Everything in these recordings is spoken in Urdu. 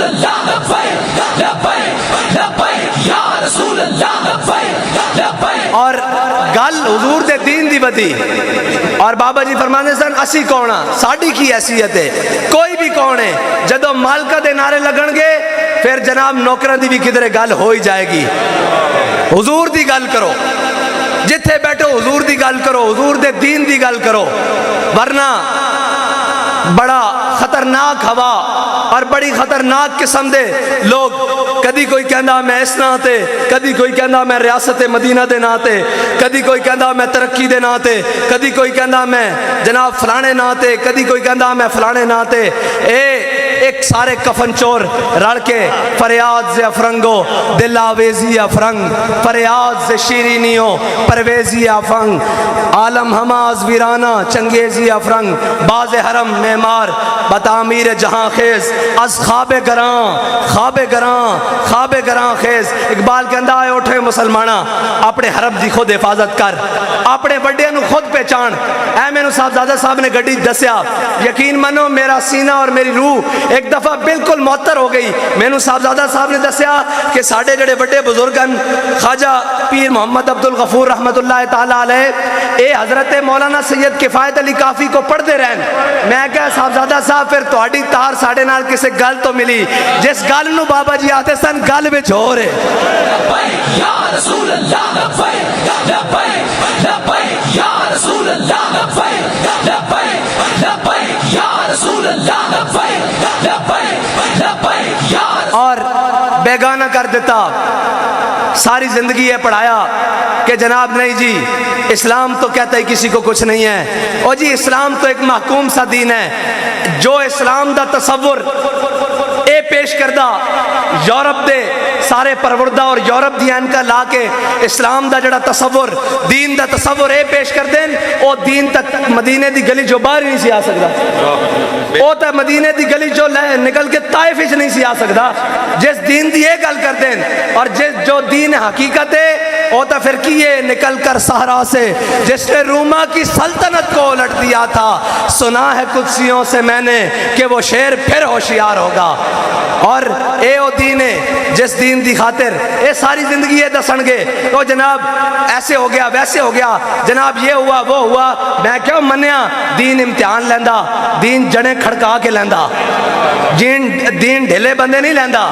اللہ لبیک لبیک لبیک یا رسول اللہ لبیک لبیک. اور گل حضور دے دین دی ودی. اور بابا جی فرماندے سن اسی کون ہاں, ساڈی کی حیثیت ہے, کوئی بھی کون ہے, جدو مالکہ دے نعرے لگن گے پھر جناب نوکراں دی بھی کدھر گل ہو ہی جائے گی. حضور دی گل کرو, جتھے بیٹھو حضور دی گل کرو, حضور دے دین دی گل کرو, ورنہ بڑا خطرناک ہوا اور بڑی خطرناک قسم دے لوگ, کدی کوئی کہندا میں اس نا تے, کدی کوئی کہندا میں ریاست مدینہ دے نا تے, کدی کوئی کہندا میں ترقی دے نا تے, کدی کوئی کہندا میں جناب فلانے نا تے, کدی کوئی کہندا میں فلانے نا تے. ایک سارے کفن چور رل کے فریاد سے افرنگو دل آویزی افرنگ, فریاد سے شیرینیوں پرویزی افنگ, عالم ہماز ویرانہ چنگیزی افرنگ, باز حرم معمار بتعمیر جہاں خیز, از خواب گراں خواب گراں خواب گراں خیز. اقبال کہندا ہے اٹھے مسلمانہ اپنے حرم دی خود حفاظت کر, اپنے بڑے نو خود پہچان. اے مینوں صاحبزادہ صاحب نے گڈی دسیا, یقین منو میرا سینہ اور میری روح ایک دفعہ بالکل معطر ہو گئی. مینوں صاحبزادہ صاحب نے دسیا کہ ساڈے جڑے بڑے بزرگن خواجہ پیر محمد عبد الغفور رحمت اللہ تعالیٰ علیہ, اے حضرت مولانا سید کفایت علی کافی کو پڑھتے رہن. میں کہا صاحبزادہ صاحب پھر تہاڈی تار ساڈے نال کسے گل تو ملی, جس گل نو بابا جی آتے سن گل وچ ہو رہے. لبیک یا رسول اللہ لبیک لبیک لبیک یا رسول اللہ لبیک لبیک لبیک یا رسول اللہ لبیک لبیک لبیک یا. اور بیگانہ کر دیتا, ساری زندگی یہ پڑھایا کہ جناب نہیں جی اسلام تو کہتا ہی کسی کو کچھ نہیں ہے, اور جی اسلام تو ایک محکوم سا دین ہے. جو اسلام دا تصور اے پیش کردہ یورپ دے سارے پروردہ اور یورپ دی ان کا لا کے اسلام دا جڑا تصور دین دا تصور اے پیش کر دیں, او دین تک مدینے دی گلی جو باہر ہی نہیں سی آ سکتا, او تا مدینے دی گلی جو نکل کے طائف وچ نہیں سی آ سکتا. جس دین دی اے گل کر دیں اور جس جو دین حقیقت ہے او تا پھر کیے نکل کر صحرا سے, جس نے روما کی سلطنت کو الٹ دیا تھا, سنا ہے قدسیوں سے میں نے کہ وہ شیر پھر ہوشیار ہوگا. اور اے او دین ہے جس دین دی خاطر اے ساری زندگی یہ دسن گے تو جناب ایسے ہو گیا ویسے ہو گیا, جناب یہ ہوا وہ ہوا. میں کیوں منیا دین امتحان لیندا, دین جڑے کھڑکا کے لیندا, دین ڈھلے بندے نہیں لیندا.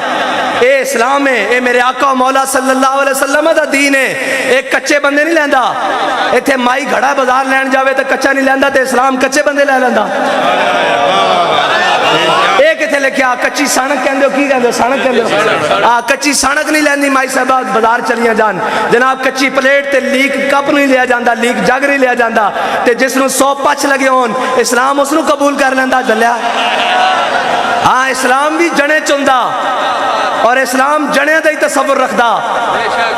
اے اسلام ہے, اے میرے آقا و مولا صلی اللہ علیہ وسلم دا دین ہے, ایک کچے بندے نہیں لیندا. ایتھے مائی گھڑا بازار لین جاوے تو کچا نہیں لیندا, تے اسلام کچے بندے لے لیندا. ایک اتنے لکھیا کچی سڑک کہندے ہو, کی کہندے ہو سڑک کہندے ہو, کچی سڑک نہیں لیندی مائی صاحبہ بازار چلیاں جان. جناب کچی پلیٹ تے لیک کپ نہیں لیا جاندا, لیک جگ نہیں لیا جاندا, تے جس نو 100 پچ لگے ہون اسلام اس نو قبول کر لیندا. جلیا ہاں اسلام بھی جنے چوندا, اور اسلام جنے دا ہی تصور رکھدا,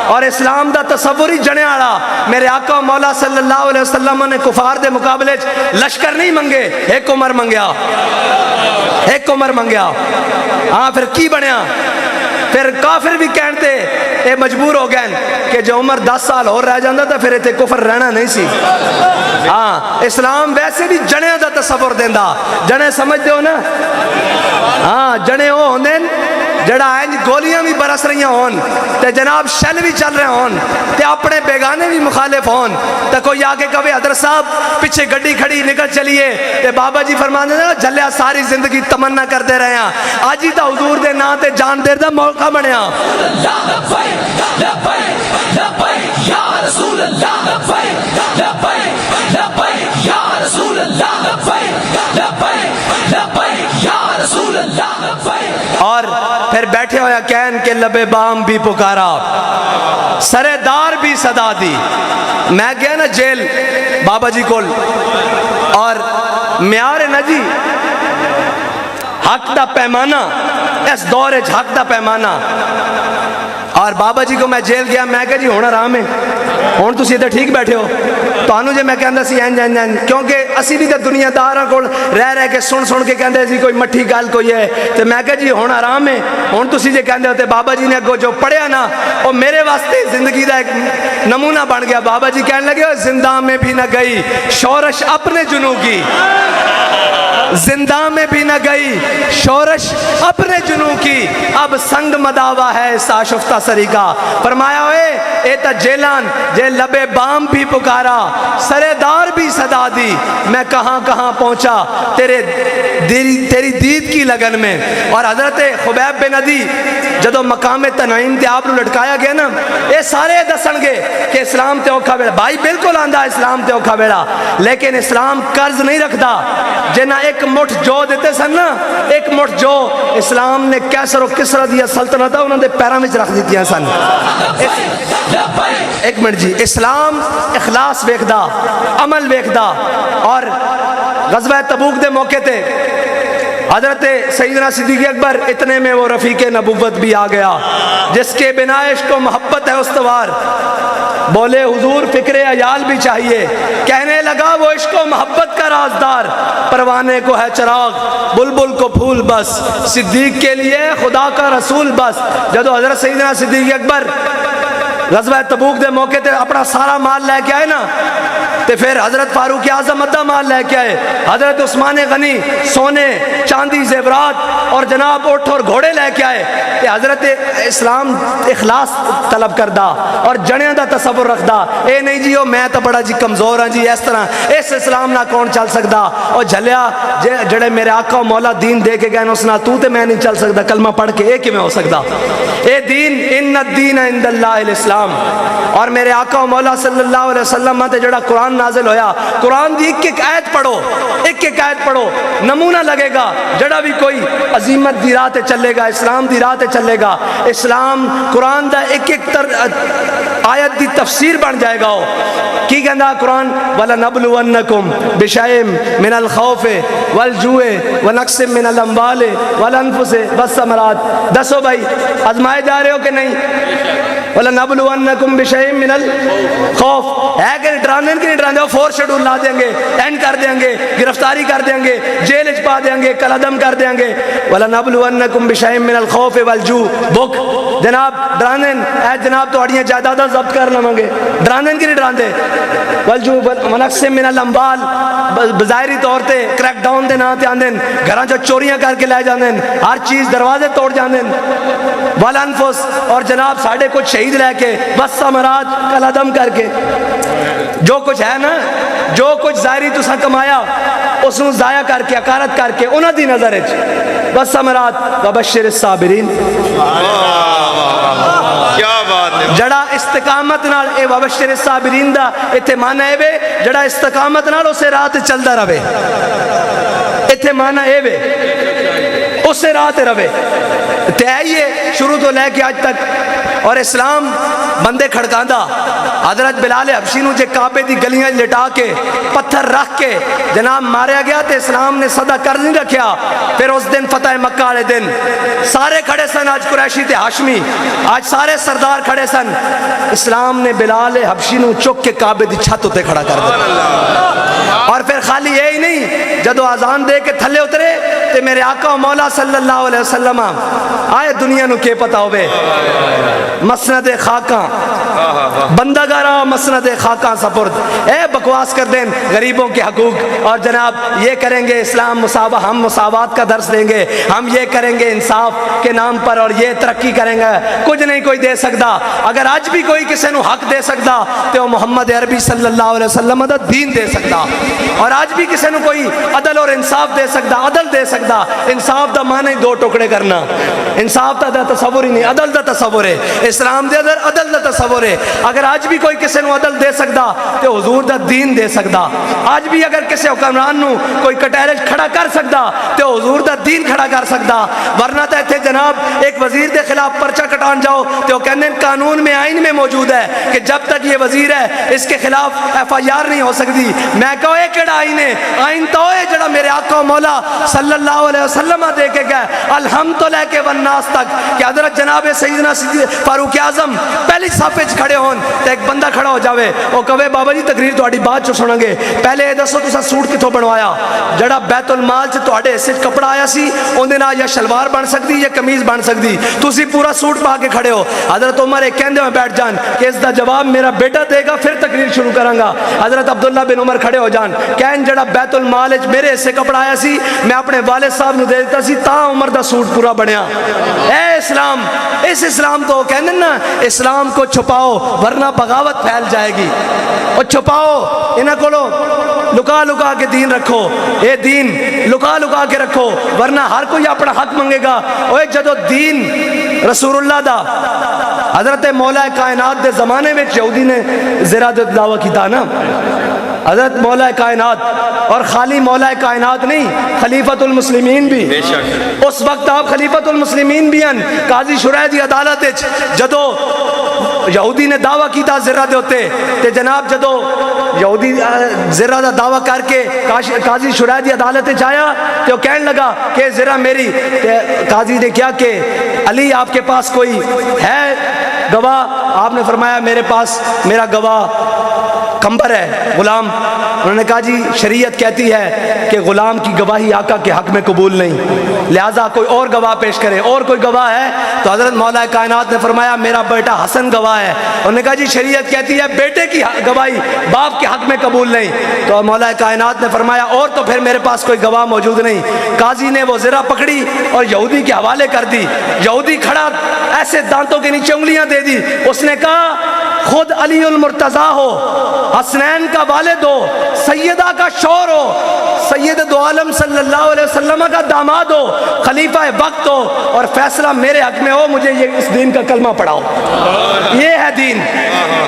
اور اسلام دا تصور ہی جنے والا. میرے آقا مولا صلی اللہ علیہ وسلم نے کفار دے مقابلے لشکر نہیں منگے, ایک عمر منگیا, ایک عمر منگیا. ہاں پھر کی بنیا, پھر کافر بھی کہتے اے مجبور ہو گئے کہ جو عمر 10 سال اور رہ جاندہ تھا پھر ایتے کفر رہنا نہیں سی. ہاں اسلام ویسے بھی جنے دا تصور دیندہ, جنے سمجھ دے ہو نا, ہاں جنے ہو ہوندیں جڑا اینج گولیاں بھی برس رہی ہون, تے جناب شل بھی چل رہے ہون, تے اپنے بیگانے بھی مخالف ہون, تے کوئی آگے کہے حضرت صاحب پیچھے گڈی کھڑی نکل چلیے, تے بابا جی فرمانے ہیں جلیا ساری زندگی تمنا کرتے رہے ہیں, آج ہی تا حضور دے نا تے جان دیر دا موقع بنیا. لبیک لبیک لبیک یا رسول اللہ لبیک لبیک لبیک یا رسول اللہ لبیک لبیک لبیک یا رسول اللہ لبیک. اور پھر بیٹھے ہویا کہن کے لبے بام بھی پکارا, سرے دار بھی صدا دی. میں گیا نا جیل بابا جی کول, اور میار نا جی حق دا پیمانہ, اس دور حق دا پیمانہ, اور بابا جی کو میں جیل گیا, میں کہا جی ہوں آرام ہے, ہوں تسی ادھر ٹھیک بیٹھے ہو. تانوں جے میں کہندا سی این کیونکہ اسی بھی تے دنیا داراں کول رہ کے سن کے کہندے سی کوئی مٹھی گل کوئی ہے, تے میں کہا جی ہوں آرام ہے. ہوں تسی جے کہندے ہو تے بابا جی نے اگوں جو پڑھیا نا وہ میرے واسطے زندگی دا ایک نمونہ بن گیا. بابا جی کہنے لگے زندہ میں بھی نہ گئی شورش اپنے جنوں کی, زندہ میں بھی نہ گئی شورش اپنے جنوں کی, اب سنگ مداوا ہے ساشفتہ سری کا. فرمایا ہوئے اے تا جیلان جے لبے بام بھی پکارا, سرے دار بھی صدا دی, میں کہاں کہاں پہنچا تیری دید کی لگن میں. اور حضرت خبیب بن عدی جدو مقام تنعیم تے آپ لٹکایا گیا نا, اے سارے دسن گے کہ اسلام تے اوکھا بیڑا. بھائی بالکل آندہ اسلام تے اوکھا بیڑا, لیکن اسلام قرض نہیں رکھدا. جنہ ایک مٹھ جو دیتے سن نا, ایک مٹھ جو اسلام نے کیسر و کسرا دیا سلطنت انہوں نے پیروں میں رکھ دیتی سن. ایک منٹ جی, اسلام اخلاص ویکھدا, عمل ویکھدا. اور غزوہ تبوک دے موقع تے حضرت سیدنا صدیق اکبر اتنے میں وہ رفیق نبوت بھی آ گیا جس کے بنا عشق و محبت ہے استوار. بولے حضور فکر عیال بھی چاہیے, کہنے لگا وہ عشق و محبت کا رازدار, پروانے کو ہے چراغ بلبل کو پھول بس, صدیق کے لیے خدا کا رسول بس. جدو حضرت سیدنا صدیق اکبر غزوہ تبوک دے موقع تے اپنا سارا مال لے کے آئے نا, تے پھر حضرت فاروق اعظم ادھا مال لے کے آئے, حضرت عثمان غنی سونے چاندی زیورات اور جناب اٹھ اور گھوڑے لے کے آئے. تے حضرت اسلام اخلاص طلب کردہ اور جنیاں دا تصور رکھدا. اے نہیں جی میں تو بڑا جی کمزور ہاں جی, اس طرح اس اسلام نہ کون چل سکدا. اور جھلیا جڑے میرے آقا و مولا دین دے کے گئے اس نہ تو تے میں نہیں چل سکدا, کلمہ پڑھ کے اے کیویں ہو سکدا. اے دین ان الدین عند اللہ الاسلام. اور میرے آقا و مولا صلی اللہ علیہ وسلم تے جڑا قرآن نازل ہویا, قرآن دی ایک ایک آیت پڑھو, ایک ایک آیت پڑھو, نمونہ لگے گا. جڑا بھی کوئی عظیمت دی راہ تے چلے گا, اسلام دی راہ تے چلے گا, اسلام قرآن دا ایک ایک آیت دی تفسیر بن جائے گا. کی کہندا قرآن, وَلَنَبْلُوَنَّكُمْ بِشَيْءٍ مِنَ الْخَوْفِ وَالْجُوعِ وَنَقْصٍ مِنَ الْأَمْوَالِ وَالْأَنفُسِ وَالثَّمَرَاتِ. دسو بھائی آزمائے جا رہے ہو کہ نہیں؟ وَلَنَبْلُوَنَّكُمْ بِشَيْءٍ مِنَ الْخَوْفِ, ہے کہ ڈرانے کہ نہیں ڈرانے, وہ 4 شیڈول لا دیں گے, اینڈ کر دیں گے, گرفتاری کر دیں گے, جیل پا دیں گے, قلعدم کر دیں گے. وَلَنَبْلُوَنَّكُمْ بِشَيْءٍ مِنَ الْخَوْفِ وَالْجُوعِ, بک جناب ڈرانے اے جناب تو اڑیاں جائیداداں ضبط کر لواں گے, ڈرانے کہ نہیں ڈراندے. والجوع ونقص من الاموال, بظاہری طور تے کریک ڈاؤن دے نا تے آندے گھراں جو چوریاں کر کے لے جاندے, ہر چیز دروازے توڑ جاندے. والانفس, اور جناب ساڑھے کچھ شہید لے کے, بس سمرات قلعدم کر کے, جو کچھ ہے نا, جو کچھ ظاہری تساں کمایا اس نو ضائع کر کے, اکارت کر کے انہاں دی نظر وچ, بس سمرات وبشر الصابرین. کیا بات ہے, جڑا استقامت نال اے وبشر الصابرین دا ایتھے معنی اے وے, جڑا استقامت نال اسے راہ تے چلدا رہے, ایتھے معنی اے وے اسے راہ تے رہے. تے آئیے شروع تو لے کے آج تک, اور اسلام بندے کھڑکاندا. حضرت بلال حبشی نو جے کعبے دی گلیاں لٹا کے پتھر رکھ کے جناب ماریا گیا تے اسلام نے صدا کر نہیں رکھیا. پھر اس دن فتح مکہ والے دن سارے کھڑے سن, آج قریشی تے ہاشمی, آج سارے سردار کھڑے سن. اسلام نے بلال حبشی نو چک کے کعبے دی چھت اتے کھڑا کر دیا. اور پھر خالی یہی نہیں, جدو آزان دے کے تھلے اترے تے میرے آقا و مولا صلی اللہ علیہ وسلم آئے دنیا نو کے پتا ہوئے, مسند خاکاں بندگارا مسند خاکاں سپرد. اے بکواس کر دیں غریبوں کے حقوق, اور جناب یہ کریں گے اسلام ہم مساوات کا درس دیں گے, ہم یہ کریں گے انصاف کے نام پر, اور یہ ترقی کریں گے. کچھ نہیں کوئی دے سکتا. اگر آج بھی کوئی کسی نو حق دے سکتا تو وہ محمد عربی صلی اللہ علیہ وسلم دا دین دے سکتا. اور آج بھی کسی نو کوئی عدل اور انصاف دے سکتا, عدل دے سکتا. انصاف دا معنی 2 ٹکڑے کرنا, انصاف دا تصور ہی نہیں, عدل دا تصور ہے. اسلام دے اندر عدل دا دا تصور ہے. اگر آج بھی کوئی کسی نو عدل دے سکدا تے حضور دا دین دے سکدا. آج بھی اگر کسی حکمران نو کوئی کٹہرے کھڑا کر سکدا تے حضور دا دین کھڑا کر سکدا. ورنہ تے ایتھے جناب ایک وزیر دے خلاف پرچہ کٹان جاؤ تے وہ کہندے قانون میں آئین میں موجود ہے کہ جب تک یہ وزیر ہے اس کے خلاف ایف آئی آر نہیں ہو سکتی. میں کہو اے کیڑا آئین ہے؟ آئین تو ہے جڑا میرے آقا و مولا صلی اللہ علیہ وسلم دے کے گئے الحمد لے کے والناس تک کہ حضرت جناب سیدنا فاروق اعظم پہلی صف وچ کھڑے ہون تے ایک بندہ کھڑا ہو جاوے او کہے بابا جی تقریر تہاڈی بعد چ سناں گے، پہلے یہ دسو تساں سوٹ کتھوں بنوایا؟ جڑا بیت المال چ تہاڈے حصے کپڑا آیا سی اون دے نال یا شلوار بن سکتی یا قمیض بن سکتی، تسی پورا سوٹ پا کے کھڑے ہو. حضرت عمر ایک کہندے ہوئے بیٹھ جان کہ اس دا جواب میرا بیٹا دے گا پھر تقریر شروع کراں گا. حضرت عبداللہ بن عمر کھڑے ہو جان کہن جڑا بیت المال وچ میرے حصے کپڑا آیا سی میں اپنے والد صاحب نو دے دیتا سی تاں عمر دا سوٹ پورا بنیا. اے اسلام، اس اسلام تو کہندے نا اسلام کو چھپاؤ ورنہ بغاوت پھیل جائے گی. اور چھپاؤ انہاں کولو لکا لکا کے دین رکھو، اے دین لکا لکا کے رکھو ورنہ ہر کوئی اپنا حق منگے گا. اوے جدو دین رسول اللہ دا حضرت مولا کائنات دے زمانے میں یہودی نے زرا دا دعویٰ کیتا نا، حضرت مولا کائنات اور خالی مولا کائنات نہیں خلیفۃ المسلمین بھی اس وقت آپ خلیفۃ المسلمین بھی ہیں. قاضی شریح دی عدالت جدو یہودی نے دعویٰ کیتا زرہ دے ہوتے تے جناب جدو یہودی زرہ دا دعویٰ کر کے قاضی شریح دی عدالت جایا تے وہ کہنے لگا کہ زرہ میری، قاضی نے کیا کہ علی آپ کے پاس کوئی ہے گواہ؟ آپ نے فرمایا میرے پاس میرا گواہ کمبر ہے غلام. انہوں نے کہا جی شریعت کہتی ہے کہ غلام کی گواہی آقا کے حق میں قبول نہیں، لہٰذا کوئی اور گواہ پیش کرے. اور کوئی گواہ ہے؟ تو حضرت مولا کائنات نے فرمایا میرا بیٹا حسن گواہ ہے. انہوں نے کہا جی شریعت کہتی ہے بیٹے کی گواہی باپ کے حق میں قبول نہیں. تو مولا کائنات نے فرمایا اور تو پھر میرے پاس کوئی گواہ موجود نہیں. قاضی نے وہ زرہ پکڑی اور یہودی کے حوالے کر دی. یہودی کھڑا ایسے دانتوں کے نیچے انگلیاں دے دی. اس نے کہا خود علی المرتضیٰ ہو، حسنین کا والد ہو، سیدہ کا شور ہو، سید دو عالم صلی اللہ علیہ وسلم کا داماد ہو، خلیفہ وقت ہو اور فیصلہ میرے حق میں ہو، مجھے یہ اس دین کا کلمہ پڑھاؤ. یہ ہے دین،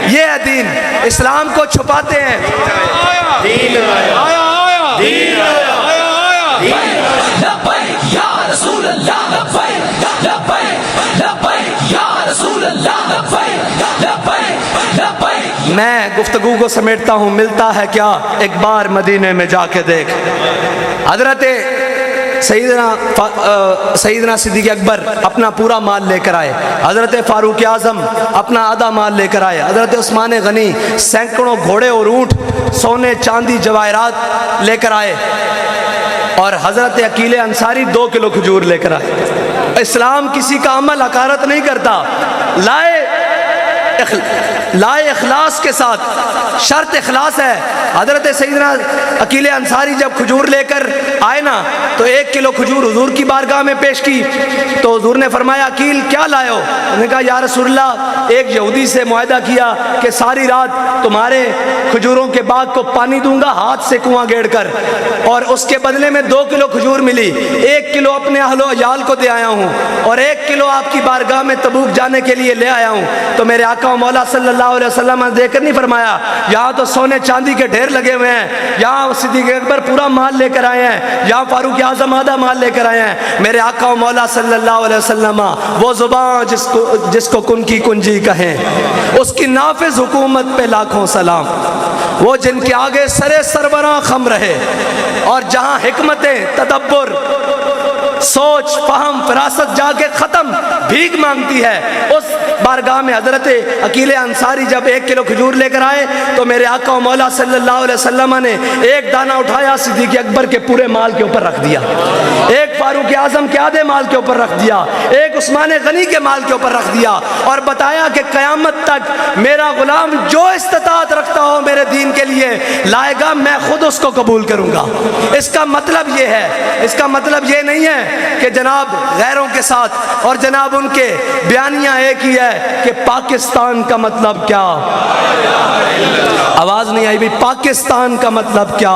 یہ ہے دین. اسلام کو چھپاتے ہیں. دین آیا، دین آیا، لبیک یا رسول اللہ، لبیک لبیک لبیک یا رسول اللہ، لبیک لبیک لبیک. میں گفتگو کو سمیٹتا ہوں. ملتا ہے کیا ایک بار مدینے میں جا کے دیکھ. حضرت سیدنا صدیق اکبر اپنا پورا مال لے کر آئے، حضرت فاروق اعظم اپنا آدھا مال لے کر آئے، حضرت عثمان غنی سینکڑوں گھوڑے اور اونٹ سونے چاندی جواہرات لے کر آئے، اور حضرت عقیل انصاری 2 کلو کھجور لے کر آئے. اسلام کسی کا عمل حقارت نہیں کرتا. لائے اخلاص کے ساتھ، شرط اخلاص ہے. حضرت سیدنا عقیل انصاری جب کھجور لے کر آئے نا تو 1 کلو کھجور حضور کی بارگاہ میں پیش کی تو حضور نے فرمایا عقیل کیا لائے ہو؟ انہوں نے کہا یا رسول اللہ ایک یہودی سے معاہدہ کیا کہ ساری رات تمہارے کھجوروں کے باغ کو پانی دوں گا ہاتھ سے کنواں گیڑ کر، اور اس کے بدلے میں 2 کلو کھجور ملی. 1 کلو اپنے اہل و عیال کو دے آیا ہوں اور 1 کلو آپ کی بارگاہ میں تبوک جانے کے لیے لے آیا ہوں. تو میرے آقا و مولا صلی اللہ علیہ وسلم نے دیکھ کر نہیں فرمایا یہاں تو سونے چاندی کے ڈھیر لگے ہوئے ہیں، یہاں صدیق اکبر پورا مال لے کر آئے ہیں، یہاں فاروق اعظم آدھا مال لے کر آئے ہیں. میرے آقا و مولا صلی اللہ علیہ وسلم وہ زبان جس کو کن کی کنجی کہیں، اس کی نافذ حکومت پہ لاکھوں سلام. وہ جن کے آگے سرے سربراں خم رہے اور جہاں حکمتیں تدبر سوچ فہم فراست جا کے ختم بھیک مانگتی ہے، اس بارگاہ میں حضرت عقیل انصاری جب 1 کلو کھجور لے کر آئے تو میرے آقا و مولا صلی اللہ علیہ وسلم نے ایک دانہ اٹھایا صدیق اکبر کے پورے مال کے اوپر رکھ دیا، ایک فاروق اعظم کے آدھے مال کے اوپر رکھ دیا، ایک عثمان غنی کے مال کے اوپر رکھ دیا، اور بتایا کہ قیامت تک میرا غلام جو استطاعت رکھتا ہو میرے دین کے لیے لائے گا میں خود اس کو قبول کروں گا. اس کا مطلب یہ ہے، اس کا مطلب یہ نہیں ہے کہ جناب غیروں کے ساتھ اور جناب ان کے بیانیاں ایک ہی ہے کہ پاکستان کا مطلب کیا، آواز نہیں آئی بھی، پاکستان کا مطلب کیا؟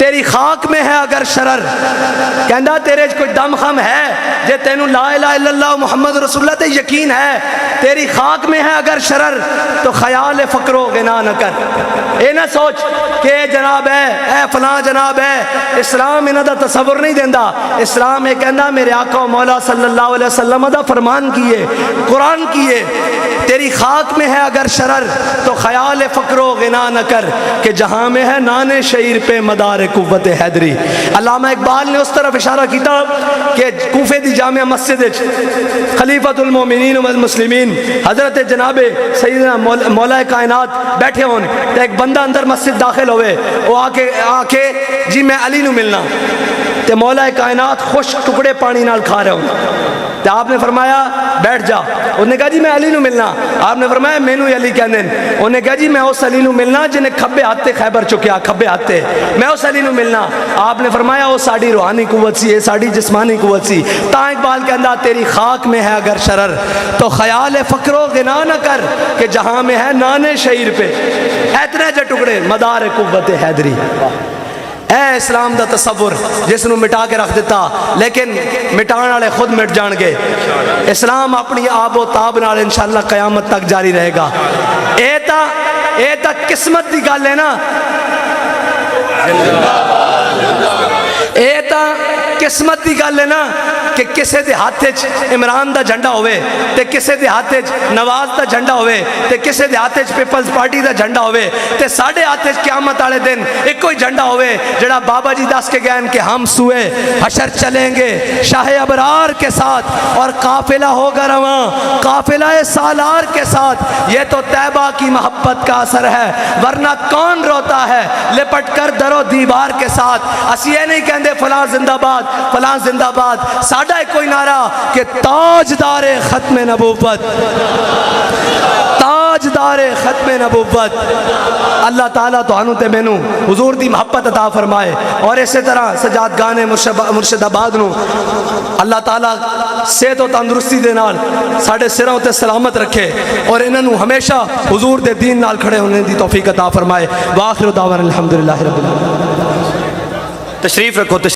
تیری خاک میں ہے اگر شرر، کہندا تیرے کوئی دم خم ہے جے تینوں لا الہ الا اللہ محمد رسول اللہ تے یقین ہے، تیری خاک میں ہے اگر شرر تو خیال فقر و غنا نہ کر۔ اے نہ سوچ کہ جناب ہے اے فلاں جناب ہے، اسلام انہاں دا تصور نہیں دیندا، اسلام یہ کہندا میرے آقا و مولا صلی اللہ علیہ وسلم دا فرمان کیے، قرآن کیے، تیری خاک میں ہے اگر شرر تو خیال فقر و غنا نہ کر کہ جہاں میں ہے نان شعیر پہ مدار قوت حیدری۔ علامہ اقبال نے اس طرف اشارہ کیتا کہ کوفے دی جامع مسجد خلیفۃ المومنین والمسلمین حضرت جناب سیدنا مولا کائنات بیٹھے ہون تے ایک بندہ اندر مسجد داخل ہوئے، وہ آ کے جی میں علی نو ملنا، تے مولا کائنات خوش ٹکڑے پانی نال کھا رہے ہوں، تے آپ نے فرمایا بیٹھ جا، انہوں نے کہا جی میں علی نو ملنا، آپ نے فرمایا مینوں علی کہندے، انہوں نے کہا جی میں اس علی نو ملنا جنہیں کھبے ہاتھ خیبر چکیا، کھبے ہاتھ میں اس علی نو ملنا، آپ نے فرمایا وہ ساڑی روحانی قوت سی، یہ ساڑی جسمانی قوت سی۔ تا اقبال کہندا تیری خاک میں ہے اگر شرر تو خیال فقر و غنا نہ کر کہ جہاں میں ہے نان شعیر پہ اتنے جے ٹکڑے مدار قوت حیدری۔ اے اسلام دا تصور جس نو مٹا کے رکھ دیتا، لیکن مٹان والے خود مٹ جان گے، اسلام اپنی آب و تاب نال انشاءاللہ قیامت تک جاری رہے گا۔ اے تا قسمت دی گل ہے نا، اے تا قسمت دی گل ہے نا کہ کسے دے ہاتھ عمران دا جھنڈا ہوئے تے کسے دے ہاتھ نواز دا جھنڈا ہوئے تے کسے دے ہاتھ پیپلز پارٹی دا جھنڈا ہوئے تے ساڑھے ہاتھ قیامت والے دن ایک کوئی جھنڈا ہوئے جڑا بابا جی دس کے گئے کہ ہم سوئے حشر چلیں گے شاہ ابرار کے ساتھ اور قافلہ ہوگا رواں قافلہ سالار کے ساتھ، یہ تو طیبہ کی محبت کا اثر ہے، ورنہ کون روتا ہے لپٹ کر در و دیوار کے ساتھ۔ اسی یہ نہیں کہندے فلاں زندہ باد فلاں زندہ باد، ساڑھا ایک کوئی نعرہ کہ تاجدار ختم نبوت، تاجدار ختم نبوت۔ اللہ تعالیٰ تو ہنو تے مینو حضور دی محبت عطا فرمائے، اور اسی طرح سجاد گانے مرشد آباد نو اللہ تعالیٰ صحت و تندرستی دے نال ساڑھے سروں تے سلامت رکھے، اور انہاں نو ہمیشہ حضور دے دین نال کھڑے ہونے دی توفیق عطا فرمائے۔ وآخر دعوانا الحمدللہ رب العالمین۔ تشریف رکھو۔